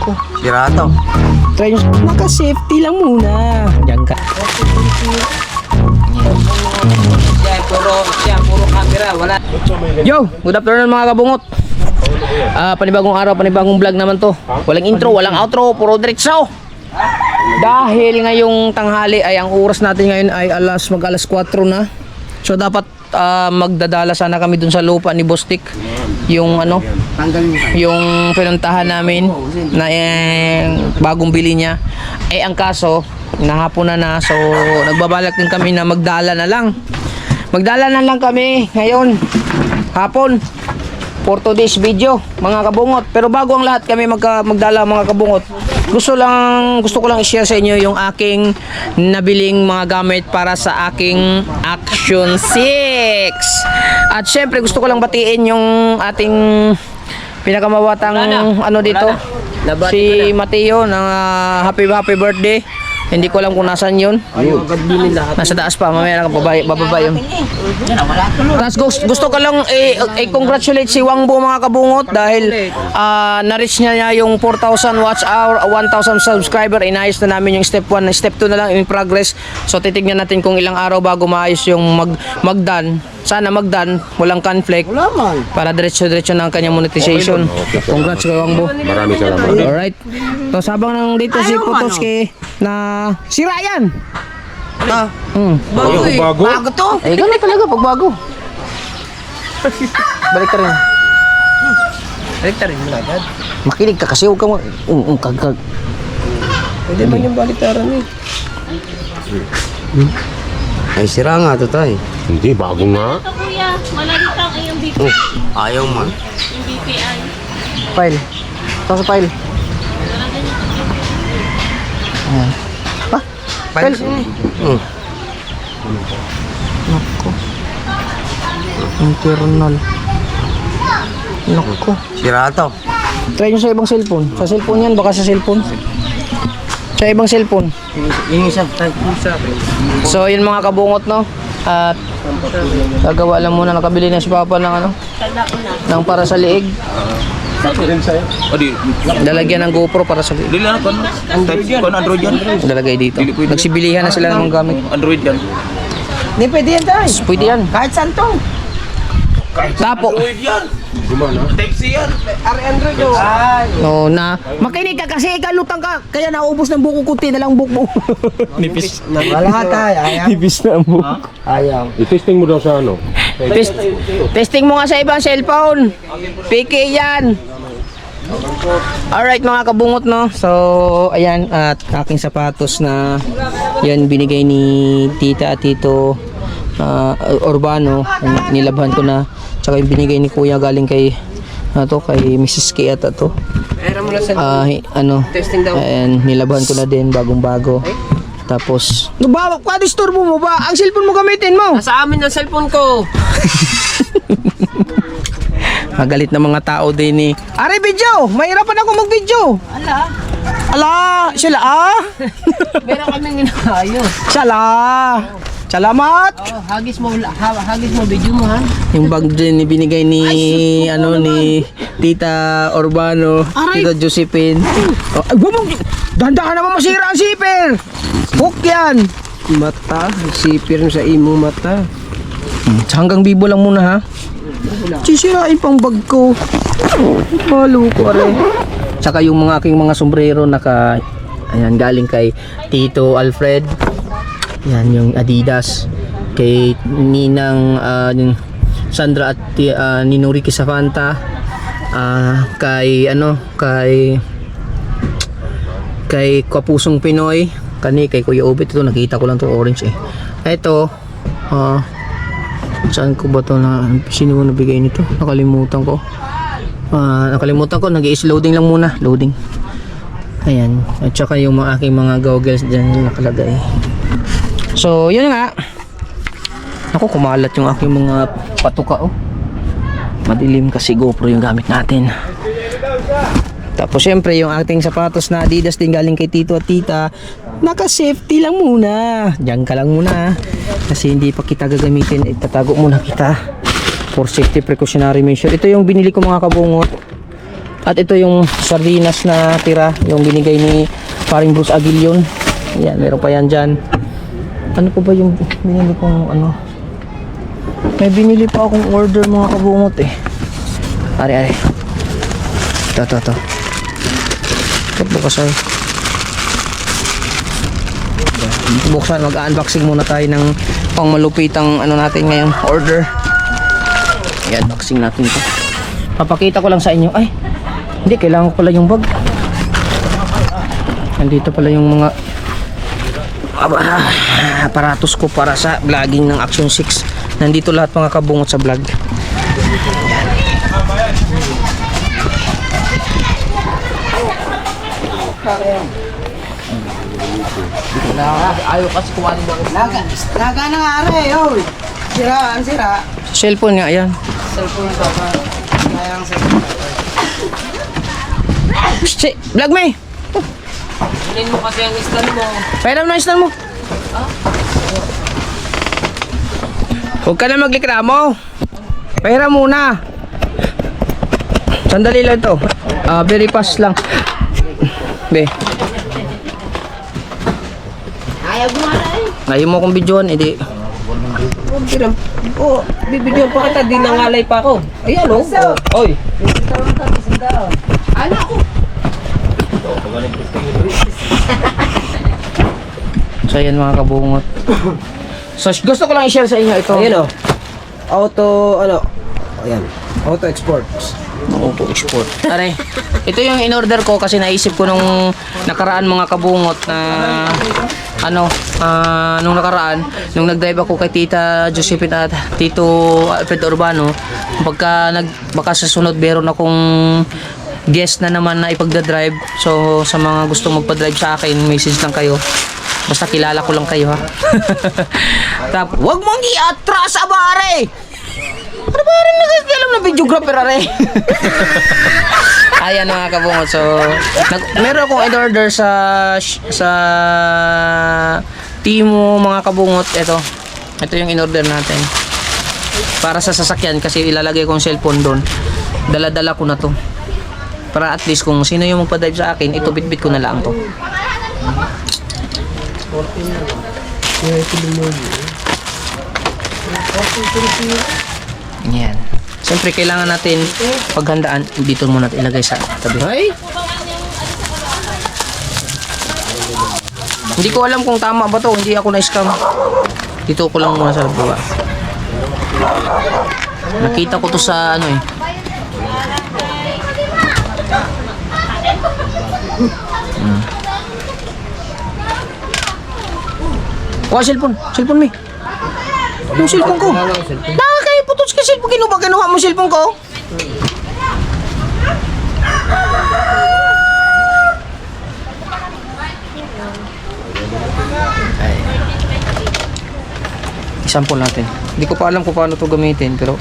Naku. Sirato. Try nyo. Naka-safety lang muna. Diyan ka. Puro camera, wala. Yo, good afternoon mga kabungot. Panibagong araw, panibagong vlog naman to. Walang intro, walang outro, puro diretso. Dahil ngayong tanghali ay ang oras natin ngayon ay alas 4 na. So dapat magdadala sana kami dun sa lupa ni Bostik. Yung ano, yung pinuntahan namin na bagong bili niya. Ang kaso, nahapon na. So nagbabalak din kami na magdala na lang. Magdala na lang kami ngayon hapon for today's video mga kabungot. Pero bago ang lahat kami magdala mga kabungot, gusto ko lang i-share sa inyo yung aking nabiling mga gamit para sa aking Action 6. At syempre gusto ko lang batiin yung ating pinakamawatang ano dito, si Mateo ng happy birthday. Hindi ko alam kung nasan yun. Nasa taas pa, mamaya bababa yun. Tapos gusto ko lang i-congratulate si Wangbo mga kabungot dahil na-reach niya yung 4,000 watch hour, 1,000 subscriber. Inayos na namin yung step 1, step 2 na lang in progress. So titignan natin kung ilang araw bago maayos yung magdan. Sana magdan, walang conflict. Para diretso-diretso na ang kanyang monetization. Congrats kay Wangbo. Maraming salamat. Alright. So sabang nandito si Putoski na si Ryan. Bago eh. Bago to. Ganun talaga pag bago. Balik ka rin. Balik rin mo agad. Makinig ka kasi huwag ka kagkag. Pwede ba yung baliktaran eh? Ay, sira nga ito tayo. Hindi, bago nga. Ito kuya, malagit ang iyong BPI. Ayaw man. Yung BPI. File. Ito sa file. Pa? File. Nako. Internal. Nako. Sirato. Try nyo sa ibang cellphone. Sa cellphone yan, baka sa cellphone. Sa ibang cellphone. Yung isa, So yun mga kabungot no. At gagawa lang muna, nakabili na si Papa ng ano, ng para sa liig. Lalagyan ng GoPro para sa liig. Dili na kon Android yan. Lalagay dito. Nagsibilihan na sila ng gamit. Android yan. Hindi pwede yan tayo. Pwede yan. Kahit saan to. Tapo. Android yan. Taxi yan. Android o. Ay. No na. Makinig ka kasi ikalutang ka. Kaya naubos ng buko kunti na lang buko mo. Nipis. Wala tayo. Ayaw. Nipis na ang buko. Ayaw. I-testing mo daw sa ano. Testing mo nga sa ibang cellphone. PK yan. Alright mga kabungot no. So ayan, at aking sapatos na yan binigay ni tita at tito Urbano. Nilabhan ko na. Tsaka yung binigay ni kuya galing kay kay Mrs. Kiat to. Testing daw. And nilabhan ko na din bagong bago. Tapos nabawak ka, disturbo mo ba? Ang cellphone mo gamitin mo. Nasa amin ang cellphone ko. Magalit na mga tao din ni. Are video, mahirapan ako mag-video. Ala, sila Meron kaming inaayos. Sala. Salamat. Oh, hagis mo video mo ha. Yung bag din ni binigay ni ni Tita Urbano, Tita Josephine. Oh, ay, bumong. Dahan-dahan naman masira ang zipper. Hook yan. Mata, sipir sa imo mata. Hanggang bibo lang muna ha. Sisirain pang bag ko. Halo ko are. Tsaka yung aking mga sombrero ayan galing kay Tito Alfred. Yan yung Adidas kay Ninang Sandra at Ninong Ricky Safanta, kay Kapusong Pinoy, kay Kuya Obet. Ito nakita ko lang to orange ito saan ko ba to sino nabigay nito, nakalimutan ko nag-i-loading lang muna, loading. Ayan, at saka yung aking mga goggles dyan nakalagay. So, yun nga. Ako, kumalat yung aking mga patuka Madilim kasi GoPro yung gamit natin. Tapos syempre yung ating sapatos na Adidas din galing kay Tito at Tita. Naka-safety lang muna. Diyan ka lang muna. Kasi hindi pa kita gagamitin. Itatago muna kita. For safety precautionary measure. Ito yung binili ko mga kabungot. At ito yung sardinas na tira, yung binigay ni paring Bruce Aguilion. Ayan, meron pa yan dyan. Ano pa ba yung binili kong ano? May binili pa akong order mga kabungot eh. Are. Ito. Ito bukas ay. Buksan, mag-unboxing muna tayo ng pang malupitang ano natin ngayon, order. Ayan, unboxing natin ito. Papakita ko lang sa inyo. Ay, hindi, kailangan ko pala yung bag. Nandito pala yung mga aparatos ko para sa vlogging ng Action 6. Nandito lahat mga kabungot sa vlog. Ayaw kasi kumain ba? Laga na nga are, oy. Sira. Cellphone nga, ayan. Cellphone ko pa. Kaya ang Shit, vlog me! Kunin mo kasi ang stand mo. Pairam na istan mo. Huwag ka na maglikramo. Pairam muna. Sandali lang to. Very fast lang. Be. Ayaw mo akong videoan, edi. Bibidyo pa kita, di nangalay pa ako. Ayan o. Oy. So ayan mga kabungot. So gusto ko lang i-share sa inyo ito. Ayan o. Auto exports. Auto export. Tare. Ito yung in-order ko kasi naisip ko nung nakaraan mga kabungot na nung nakaraan nung nag-drive ako kay Tita Josephine at Tito Alfred Urbano, baka sa sunod meron akong guest na naman na ipagdadrive. So sa mga gusto magpa-drive sa akin, message lang kayo. Basta kilala ko lang kayo ha. Tapos, wag mong i-atras abare! Ano ba rin nagkakalam na videographer are? Ayan mga kabungot. So, meron akong in-order sa Timo mga kabungot. Ito yung in-order natin. Para sa sasakyan kasi ilalagay kong cellphone doon. Dala-dala ko na to. Para at least kung sino yung magpa-drive sa akin, ito bit-bit ko na lang to. Yan. Siyempre kailangan natin paghandaan. Dito muna natin ilagay sa tabi. Ay! Hindi ko alam kung tama ba to. Hindi ako na-scam. Dito ko lang muna sa baba. Nakita ko to sa ano eh. Kuha cellphone. Cellphone mo. Yung cellphone ko. Nakakaiputos ka cellphone. Kinuha mo cellphone ko. Ay. Isample natin. Hindi ko pa alam kung paano to gamitin pero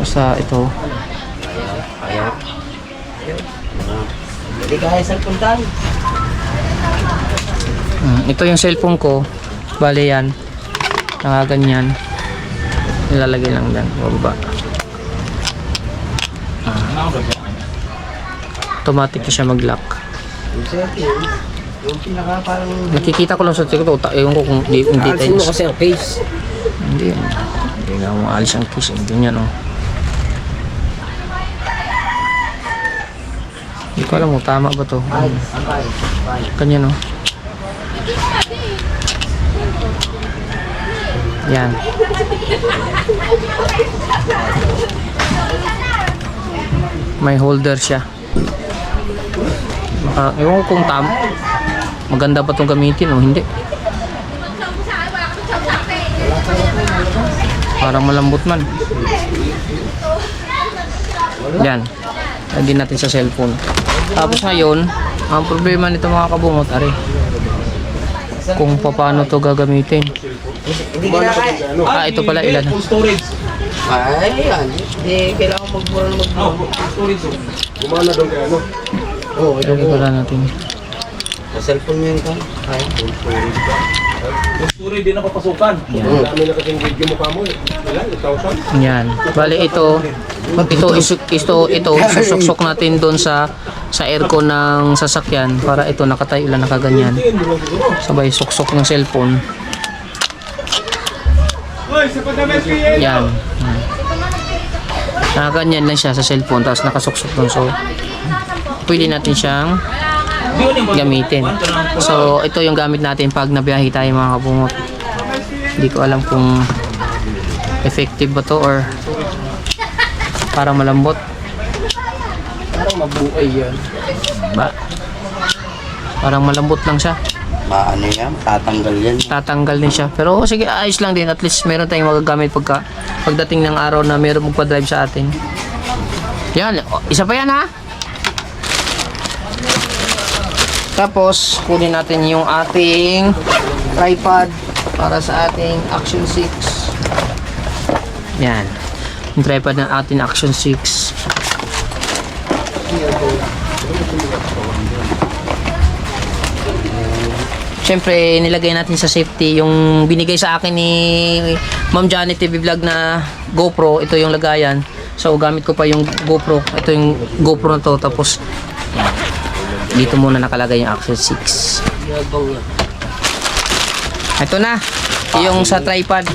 basta ito. Hindi kaya cellphone tayo. Ito yung cellphone ko. Bale yan. Nakaganyan. Nilalagay lang dyan. Bababa. Automatic na siya mag-lock. Yung pinaka parang... Nakikita ko lang sa TikTok. Ewan ko kung hindi Alisin mo tayo. kasi ang case. Hindi. Hindi nga mo alis ang case. Ganyan oh. Hindi ko alam kung tama ba to. Ganyan oh. Yan. May holder siya. Ewan ko kung maganda ba itong gamitin o hindi. Parang malambot man. Yan. Lagyan natin sa cellphone. Tapos ngayon, ang problema nito mga kabungot, are, kung paano to gagamitin. Ito pala ilan. Ay, yan. Hindi, kailangan magmura na magmura. Gumana doon kay ano? Oo, Lagyan pala natin. sa cellphone mo yun ka. Ay, Story din napapasukan. Dami na kasing video mo ka mo eh. Ilan? 1,000? Yan. Bali ito, Ito, susuksok natin doon sa aircon ng sasakyan para ito nakatayo lang nakaganyan. Sabay suksok ng cellphone. Yan. Nakaganyan lang siya sa cellphone tapos nakasuksok doon. So, pwede natin siyang gamitin. So, ito yung gamit natin pag nabiyahe tayo mga kabungot. Hindi ko alam kung effective ba to or parang malambot. Parang mabuhay yan. Ba? Parang malambot lang siya. Ano yan? Tatanggal yan. Tatanggal din siya. Pero sige, ayos lang din. At least meron tayong magagamit pagdating ng araw na meron magpa-drive sa atin. Yan. Isa pa yan ha. Tapos, kunin natin yung ating tripod para sa ating Action 6. Yan. Yung tripod ng ating Action 6. Siyempre, nilagay natin sa safety yung binigay sa akin ni Ma'am Janet TV Vlog na GoPro. Ito yung lagayan. So, gamit ko pa yung GoPro. Ito yung GoPro na to. Tapos, yan. Dito muna nakalagay yung Action 6. Ito na. Yung sa tripod.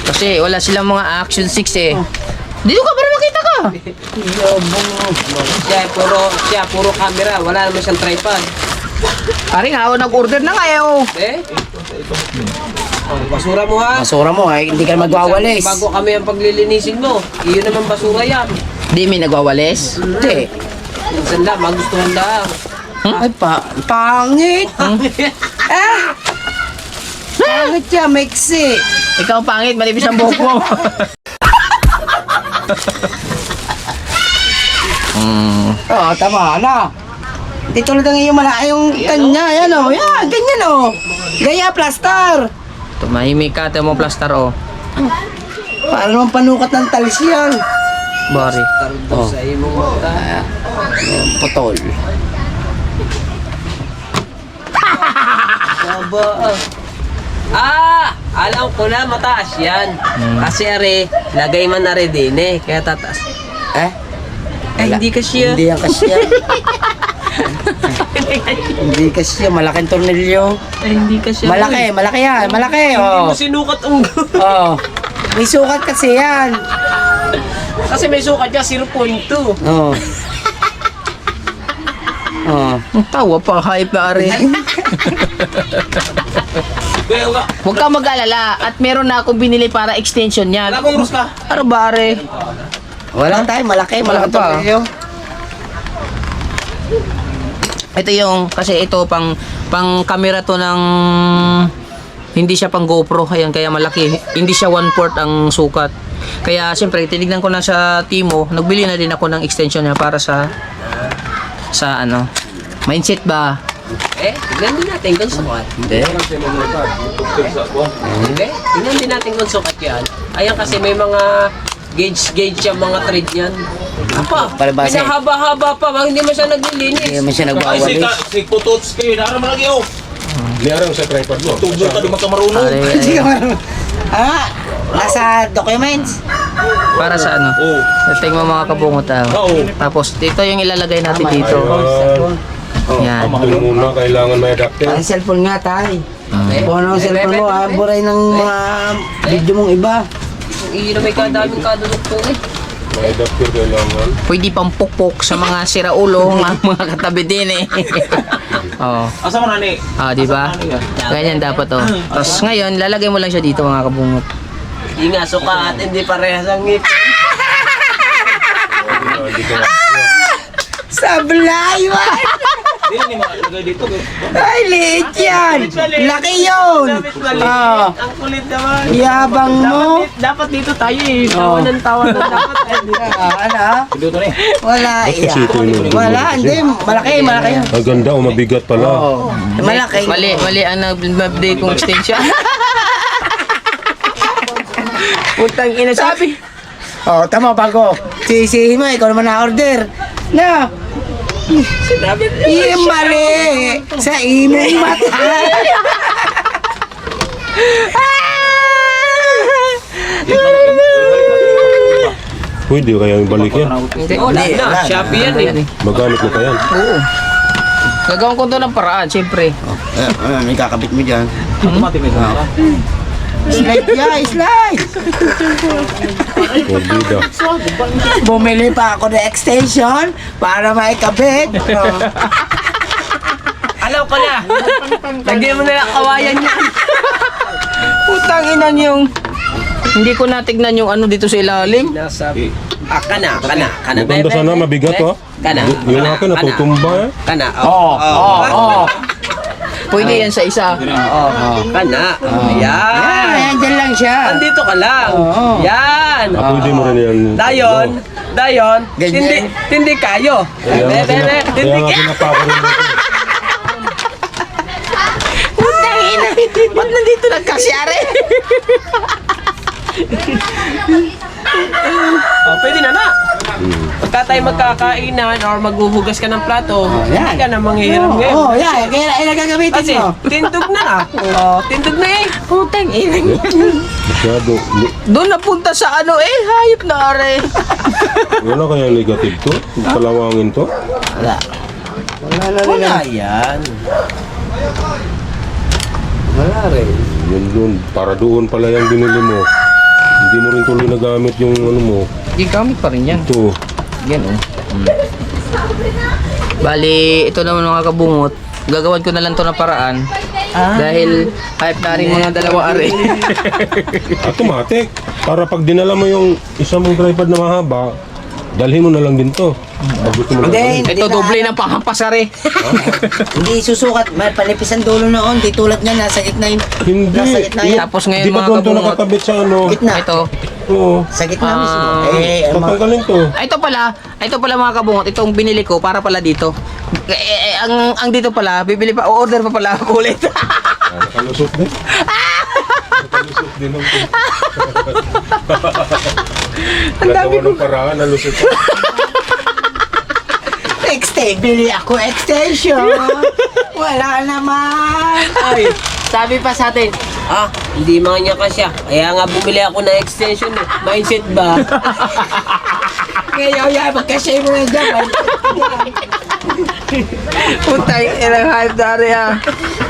Kasi wala silang mga Action 6 eh. Dito ka para makita ka. Siya, puro camera. Wala naman siyang tripod. Pare nga, ako nag-order na nga eh. Oh. Basura mo ha. Basura mo ay hindi ka magwawalis. Bago kami ang paglilinisin mo. Iyon naman basura yan. Di may nagwawalis? Hindi. Minsan lang, magustuhan lang. Ay, pangit. Pangit siya, maiksi. Ikaw pangit, manipis ang buhok mo. Oo, tama na. Di tulad ng iyong yung kanya, yan o. Yan, ganyan o. Gaya, plaster. Tumahimik ka, tayo mo plaster oh. Para naman panukat ng talis yan. Bari. Oh. Sa imong mata. Putol. Alam ko na, mataas yan. Kasi are, lagay man na rin din eh. Kaya tataas. Hindi kasi yan. Hindi yan kasi yan. Hindi kasi yan. Malaking tornilyo. Hindi kasi. Malaki yan. Malaki. Hindi Oh. mo sinukat ang Oh. May sukat kasi yan. Kasi may sukat niya, 0.2. Oh. Oh. Tawa pa, hype na ari. Huwag kang mag-alala. At meron na akong binili para extension niya. Wala kong rus ka. Ano ba ari? Wala tayo. Malaki. Wala Malaki pa. tornilyo. Ito yung, kasi ito pang camera to ng, hindi siya pang GoPro. Ayan, kaya malaki. Hindi siya 1/4 ang sukat. Kaya siyempre, tinignan ko na sa Timo. Nagbili na din ako ng extension niya para sa ano, mindset ba? Tignan din natin kung sukat. Hindi. Tignan din natin kung sukat yan. Ayan kasi may mga gauge yung mga thread yan. Apa, Palabasa. pinahaba-haba pa. Hindi mo siya naglilinis. Hindi man siya nagwawalis. Si Kutots kayo, naran mo lagi oh. Liyarang sa tripod mo. Tugod ka, di magkamarunong. Nasa documents. Para sa ano? Oo. Tingnan mo mga kabungot ah. Oo. Tapos dito yung ilalagay natin dito. Yan. Ito muna, kailangan may adapter. Ang cellphone nga tayo. Kung ano ang cellphone mo, buray ng mga video mong iba. Iyon na may kadaming kadulog po eh. May adapter kailangan. Pwede pang pukpok sa mga siraulo ng mga katabi din eh. Oh. Asa mo na ni? Ah, di ba? Ganyan dapat oh. Tapos ngayon, lalagay mo lang siya dito mga kabungot. Hindi nga sukat, hindi parehas ang ngip. Sablay man! Hindi ni makalagay dito. Ay, liit yan! Laki yun! Ah, Ang kulit naman. yabang mo! Dapat dito tayo eh. Oh. Tawa ng dapat. Ano? Dito na eh. Wala. Sito yun. Wala, hindi. Malaki, malaki. Ang ganda o mabigat pala. Malaki. Mali ang nag-update kong extension. Putang ina sabi. Oh, tama bago. Sisihin mo, ikaw naman na-order. Na. Sinabi niya. Mali. Sa imong mata. Pwede kaya ibalik yan. Hindi. Wala na. Shopee yan eh. Magamit mo pa yan. Oo. Gagawin ko to ng paraan, siyempre. May kakabit mo dyan. Automatic may kamera. Slide yan, slide! Pwede. Bumili pa ako ng extension para maikabit. Alam ko na. Lagyan mo na lang kawayan yan. Putang ina yung... Hindi ko natignan yung ano dito sa ilalim. Kana, Maganda sana, mabigat ha. Kana. Yung akin natutumba eh. Kana, Pwede yan sa isa. Kana. Yan, dyan lang siya. Andito ka lang. Yan. Pwede mo rin yan. Dayon. Ganyan. Tindi kayo. Kaya nga pinapako rin dito. Putang ina. Ba't nandito nagkasyari? Pwede na. Pagka tayo magkakainan or maghuhugas ka ng plato, hindi yan. ka na manghihiram ngayon. Oo, yan. Kaya gagamitin Kasi, mo. tindog na. Tindog na eh. Putang ina. Masyado. Doon napunta sa ano eh. Hayop na are. Wala kaya negative to? Palawangin to? Wala yan. Wala rin. Yun doon. Para doon pala yung binili mo. Hindi mo rin tuloy nagamit yung ano mo. Gigamit pa rin yan. Ito. Yan oh. Bali, ito naman mga kabungot. Gagawan ko na lang to ng paraan. Dahil hype na rin mga dalawa are. Automatic. Para pag dinala mo yung isa mong tripod na mahaba, dalhin mo na lang din to. Pag gusto mo Hindi, lang. Ito doble ng panghampas are. Hindi susukat. May panipis ang dulo noon. Di tulad niya, nasa gitna yun. Hindi. Nasa gitna yan. Tapos ngayon Di ba mga doon to kabungot. nakatabit sa ano? Gitna. Ito. Oo. Sa gitna mismo. Tatanggalin to. Ito pala mga kabungot. Itong binili ko para pala dito. Ang dito pala, bibili pa, order pa pala ako ulit. Nakalusot din. Nakalusot din ang Ang dami Nagawa ng paraan, nalusot pa. Bili ako extension. Wala naman. Ay, sabi pa sa atin, hindi mga niya kasya. Kaya nga bumili ako ng extension eh. Mindset ba? Ngayon, yan. Magkasya mo na dyan. Putay, ilang hype na are ah.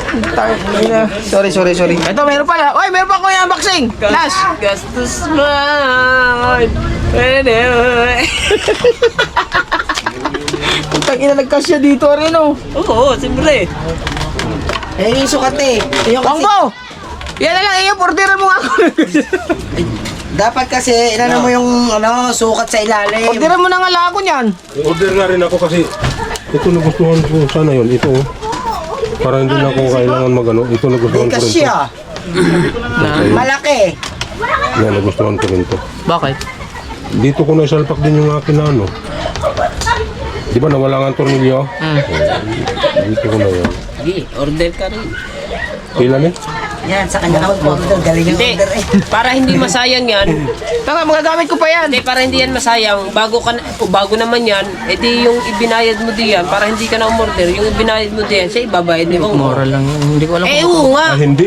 Putay, ina. Sorry. Ito, meron pala. Oy, meron pa ko yung unboxing. Last. Gastos man. Putang ina, nagkasya dito rin oh. Oo, siyempre. Yung sukat eh. Yung kasi, Bongbo! Yan na lang, orderan mo nga ako. dapat kasi, inano mo yung sukat sa ilalim. Orderan mo na nga lang ako niyan. Order nga rin ako kasi ito nagustuhan ko sana yun. Ito oh. Para hindi na ako kailangan magano. Ito nagustuhan Hindi ko rin to. kasya. Malaki. Yan, nagustuhan ko rin to. Bakit? Dito ko na isalpak din yung akin na ano. Di ba nawala nga ang tornilyo? Dito ko na yan. Sige, order ka rin. Ilan eh? Yan, sa kanya naman po. Galing yung Hindi, order eh. para hindi masayang yan. Tanga, magagamit ko pa yan. Hindi, para hindi yan masayang. Bago naman yan, edi yung ibinayad mo diyan, para hindi ka na umorder, yung ibinayad mo diyan, siya ibabayad mo. Moral lang yun. Hindi ko alam Eh, oo nga. Hindi.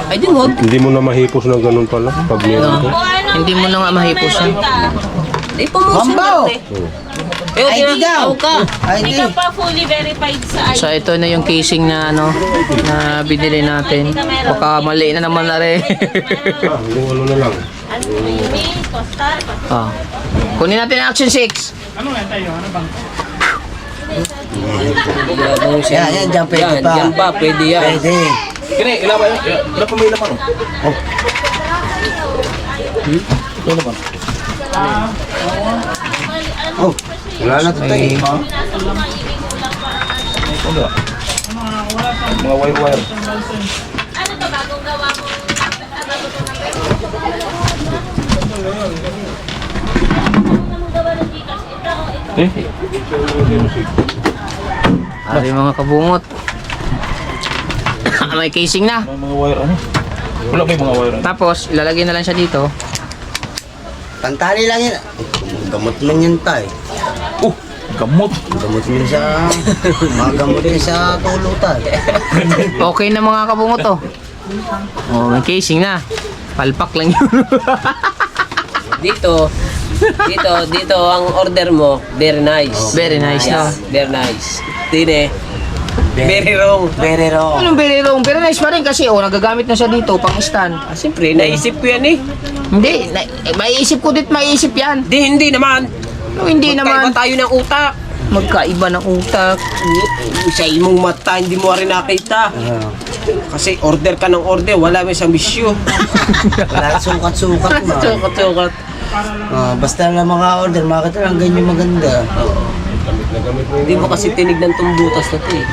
Ay, di wag. Hindi mo na mahipos na ganun pala. Pag meron ko. Hindi mo na nga mahipos yan. Di pumusin Mambo! mo eh. Eh, Ay, di daw. tinatawag ka. Ay, Hindi hindi. ka pa fully verified sa So ito na yung casing na ano na binili natin. Baka mali na naman na rin. Yung ano na lang. Ano, Mayumi, Costa, Ah. Kunin natin ang Action 6. Yan, dyan pwede Yan, pa. yan ba? Pwede yan. Pwede. Kini, ilaban yun. Wala pa may ilaban. Wala na ito tayo. Mga wire-wire. ano to, bagong gawa mo? Ari mga kabungot. May casing na. Mga wire ano? Wala pa yung mga wire. Tapos ilalagay na lang siya dito. Pantali lang yan. Gamot lang yan tayo. Gamot. Gamot yun sa... Magamot yun sa tulutan. Okay na mga kabungot to. Oh, may casing na. Palpak lang yun. Dito, Dito ang order mo, very nice. Very nice, no? Very nice. Tine. Very wrong. Very wrong. Anong very wrong? Very nice pa rin kasi, nagagamit na siya dito, pang stand. Siyempre, naisip ko yan eh. Hindi, maiisip ko dit, maiisip yan. Hindi naman. No, hindi naman. Magkaiba tayo ng utak. Magkaiba ng utak. Sa imong mata, hindi mo rin nakita. Kasi order ka ng order, wala may sa misyo. Wala sukat-sukat mo. Sukat-sukat. Basta lang mga order, makita lang ganyan maganda. Hindi mo kasi tinignan tong butas na to eh.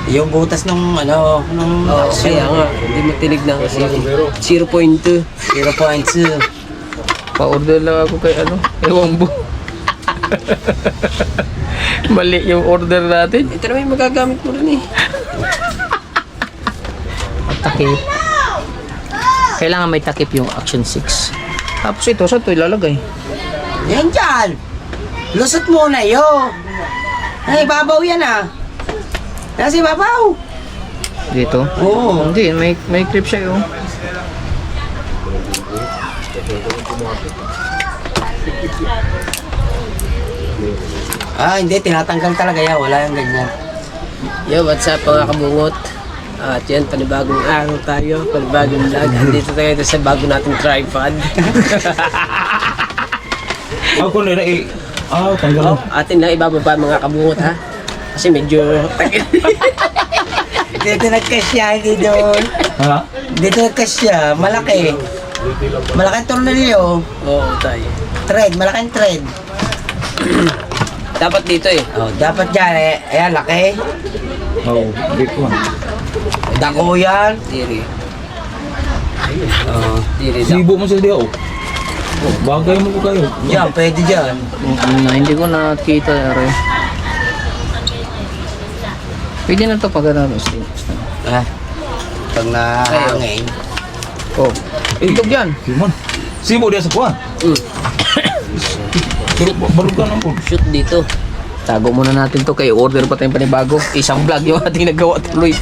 Yung butas nung nung Kaya nga, hindi mo tinignan kasi 0.2. 0.2. Pa-order lang ako kay ewan mo. Mali yung order natin. Ito naman yung magagamit mo rin eh. Takip. Kailangan may takip yung Action 6. Tapos ito, saan ito ilalagay? Yan dyan. Lusot muna yo. Ay, babaw yan Nasa babaw. Dito? Oo. Hindi, may clip siya yun. Hindi. Tinatanggal talaga yan. Wala yung ganyan. Yo, what's up mga kabungot? At yan, panibagong araw tayo, panibagong vlog. Dito tayo sa bago nating tripod. Ako na tanggal. Atin lang ibababa mga kabungot ha. Kasi medyo Dito nagkasya, hindi doon. Ha? Dito nagkasya. Malaki. Malaking tornilyo. Oo tayo. Thread. Malaking thread. Dapat dito eh. Dapat dyan Ayan, laki. Big one. Dako yan. Diri. Diri. Sibo mo sa diyo. Bagay mo ko kayo. Yan, pwede dyan. Hindi ko nakita. Pwede na ito pag Pag nahangin. Oh, itog yan. Simon. Sibo dia sa kuwan. Pero barugan ang po. Shoot dito. Tago muna natin to kay order pa tayong panibago. Isang vlog yung ating nagawa tuloy.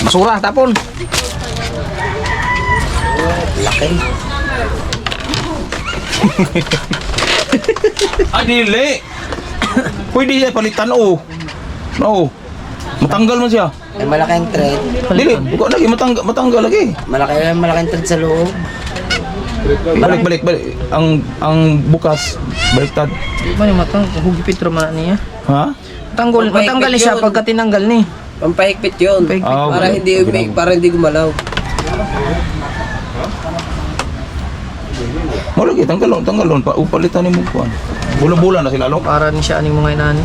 Basura, tapon. Laki. Dili. Pwede siya palitan Oo. Matanggal man siya. May malaking thread. Dili, ko lagi matanggal lagi. Malaking thread sa loob. Balik. Ang bukas baliktad. Di ba yung matang? Hugipit man niya. Ha? Matanggal niya siya pagka tinanggal ni. Pampahigpit yun. Pampahigpit. Para hindi gumalaw. Mo lagi tanggalon pa upalitan ni mo kuan. Bula-bula na sila lo. Para ni siya aning mga inani.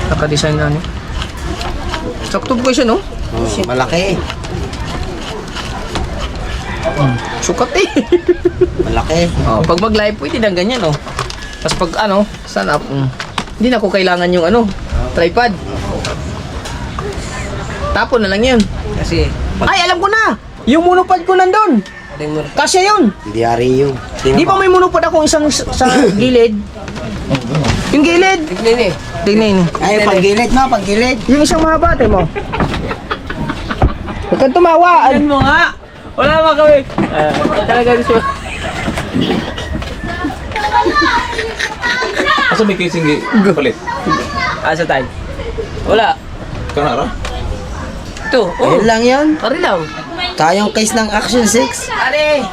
Naka-design ani. Sakto po siya no? Malaki. Sukat eh. Malaki. Pag mag-live pwede na ganyan no. Tapos pag stand up. Hindi na ko kailangan yung tripod. Tapon na lang yun. Kasi, Ay, alam ko na! Yung monopod ko nandun. Kasya yun. Diary yun. Di ba may monopod akong isang sa gilid? Yung gilid. tignan eh. Tingnan yun. Ay, panggilid mo, panggilid. Yung isang mahaba, mo. Huwag kang tumawa. Yan mo nga. Wala ba kami? Talaga gusto. Asa may casing palit? Asa tayo? Wala. Kanara? Ito. Ayun lang yun. Ari lang. Tayong case ng Action 6. Ari!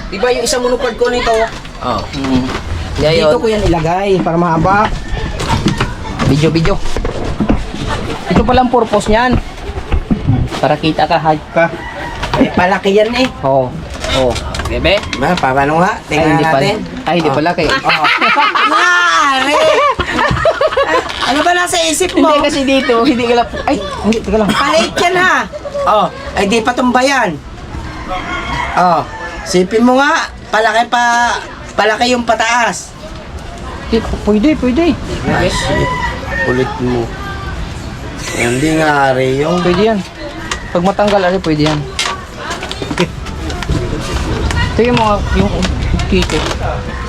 Di ba yung isang monopod ko nito? Oh. Dito ko yan ilagay para mahaba. Video. Ito palang purpose niyan. Para kita ka, hype ka. Ay, palaki yan eh. Oo. Bebe? Paano nga? Tingnan natin. Hindi pala kay. Mare! Ano ba nasa isip mo? Hindi kasi dito, hindi ka lang. Ay, hindi, teka lang. Palit yan ha. Ay di pa tumbayan. Sipin mo nga, palaki yung pataas. Pwede. Kulit mo. Hindi nga, Ari, yung Pwede yan. Pag matanggal, ari, pwede yan. Ito yung mga, yung kito.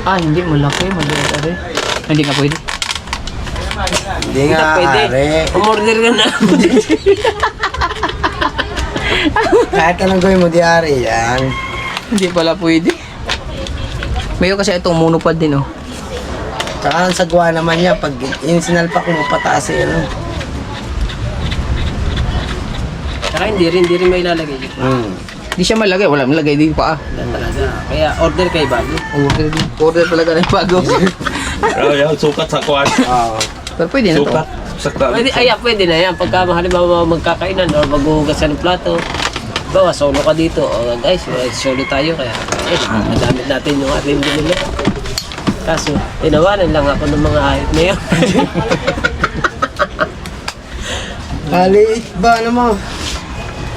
Hindi, malaki, maliit, ari. Hindi nga pwede. Hindi nga, Pwede. Ari. Umorder ka na. Kahit anong gawin mo, di Ari, yan. Hindi pala pwede. Mayroon kasi itong monopod din, oh. Saka ang sagwa naman niya, pag yung sinalpak mo pataas eh, ano. Saka hindi rin may ilalagay dito. Di siya malagay, wala malagay dito pa. Wala talaga. Kaya order kay bago. Order talaga ng bago. Pero yan, sukat sa kuwan. Pero pwede na to. Sukat. Sakta. Pwede na yan. Pagka halimbawa magkakainan or maghuhugas ng plato, bawa solo ka dito. O guys, solo tayo kaya madamit natin yung ating binili. Kaso, tinawanan lang ako ng mga hayop na yun. Aliit ba, ano mo?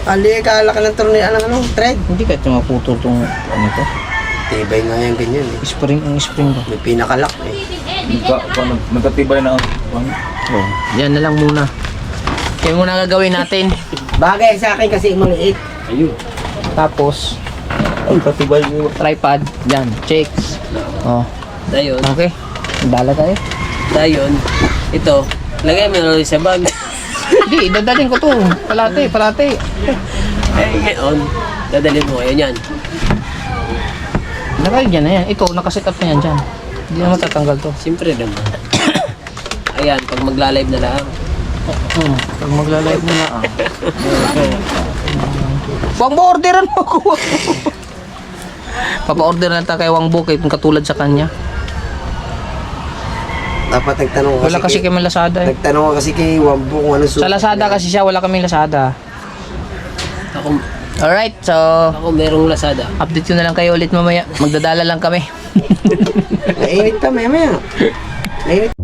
Ali, kalaki ng tornilyo, ano, thread. Hindi kahit maputol tong ano to. Tibay nga yan, ganyan eh. Spring ba? May pinakalak eh. Nagkatibay na ang Oh, yan na lang muna. Yan muna gagawin natin. Bagay sa akin kasi maliit. Tapos, katibay mo. tripod. Yan, checks. Oh, Dayon, okay. Dala tayo. ito, lagay mo na ulit sa bag. Hindi, dadalhin ko to. Palate. Ngayon, dadalhin mo ngayon yan. Nakal dyan na yan. Ito, nakaset up na yan dyan. Hindi na matatanggal to. Siyempre naman. Ayan, pag magla-live na lang. Pag magla-live na na. Huwag mo orderan mo ko. Papa-order na tayo kay Wang Bukit kung katulad sa kanya. Dapat nagtanong Wala kasi kami Lazada eh. Nagtanong ka kasi kay Wambo kung ano Sa Lazada kasi siya, wala kaming Lazada. Ako, Alright, so merong Lazada. update ko na lang kayo ulit mamaya. Magdadala lang kami. Nainit pa, maya. Nainit.